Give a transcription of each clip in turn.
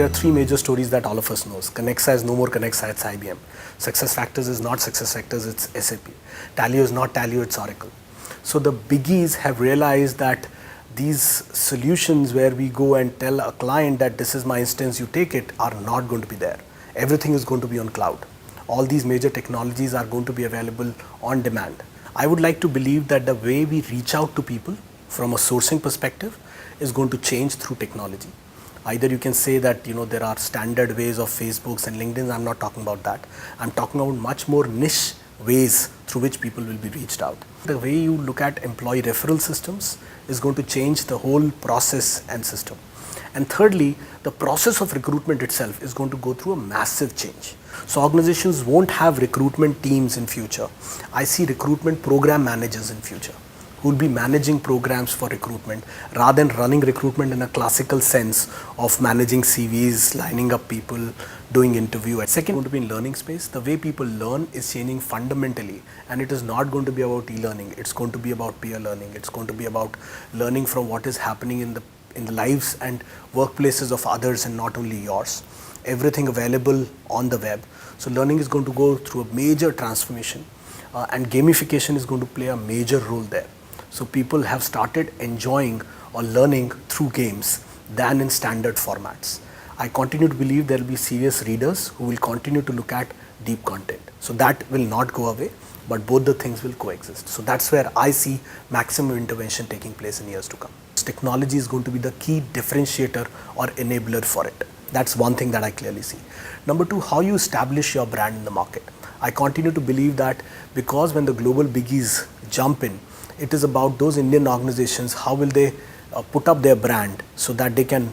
there are three major stories that all of us knows. Connexa is no more Connexa, it's IBM. Success Factors is not Success Factors, it's SAP. Taleo is not Taleo, it's Oracle. So the biggies have realized that these solutions where we go and tell a client that this is my instance, you take it, are not going to be there. Everything is going to be on cloud. All these major technologies are going to be available on demand. I would like to believe that the way we reach out to people from a sourcing perspective is going to change through technology. Either you can say that there are standard ways of Facebooks and LinkedIn's. I'm not talking about that. I'm talking about much more niche ways through which people will be reached out. The way you look at employee referral systems is going to change the whole process and system. And thirdly, the process of recruitment itself is going to go through a massive change. So organizations won't have recruitment teams in future. I see recruitment program managers in future who will be managing programs for recruitment rather than running recruitment in a classical sense of managing CVs, lining up people, doing interview. Second, going to be in learning space. The way people learn is changing fundamentally, and it is not going to be about e-learning. It's going to be about peer learning. It's going to be about learning from what is happening in the lives and workplaces of others and not only yours. Everything available on the web. So learning is going to go through a major transformation, and gamification is going to play a major role there. So people have started enjoying or learning through games than in standard formats. I continue to believe there will be serious readers who will continue to look at deep content. So that will not go away, but both the things will coexist. So that's where I see maximum intervention taking place in years to come. Technology is going to be the key differentiator or enabler for it. That's one thing that I clearly see. Number two, how you establish your brand in the market. I continue to believe that because when the global biggies jump in, it is about those Indian organizations, how will they put up their brand so that they can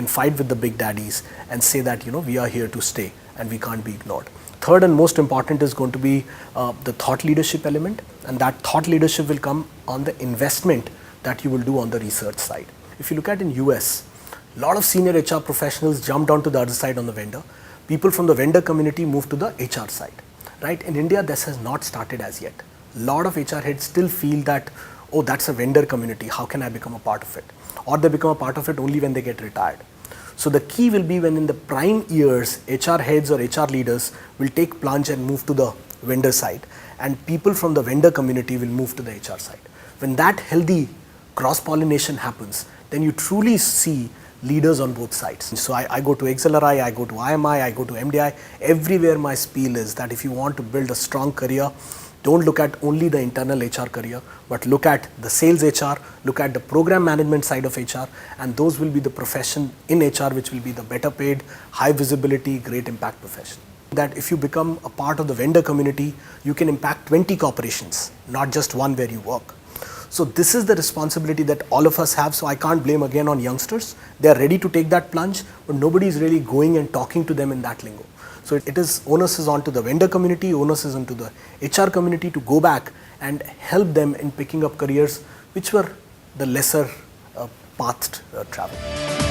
fight with the big daddies and say that we are here to stay and we can't be ignored. Third and most important is going to be the thought leadership element, and that thought leadership will come on the investment that you will do on the research side. If you look at in US, a lot of senior HR professionals jumped onto the other side on the vendor. People from the vendor community moved to the HR side. Right? In India, this has not started as yet. A lot of HR heads still feel that, oh, that's a vendor community, how can I become a part of it? Or they become a part of it only when they get retired. So the key will be when in the prime years, HR heads or HR leaders will take plunge and move to the vendor side, and people from the vendor community will move to the HR side. When that healthy cross-pollination happens, then you truly see leaders on both sides. So I go to Accelerate, I go to IMI, I go to MDI, everywhere my spiel is that if you want to build a strong career, don't look at only the internal HR career, but look at the sales HR, look at the program management side of HR, and those will be the profession in HR which will be the better paid, high visibility, great impact profession. That if you become a part of the vendor community, you can impact 20 corporations, not just one where you work. So this is the responsibility that all of us have, so I can't blame again on youngsters. They are ready to take that plunge, but nobody is really going and talking to them in that lingo. So it is onus is onto the vendor community, onus is onto the HR community to go back and help them in picking up careers which were the lesser pathed travel.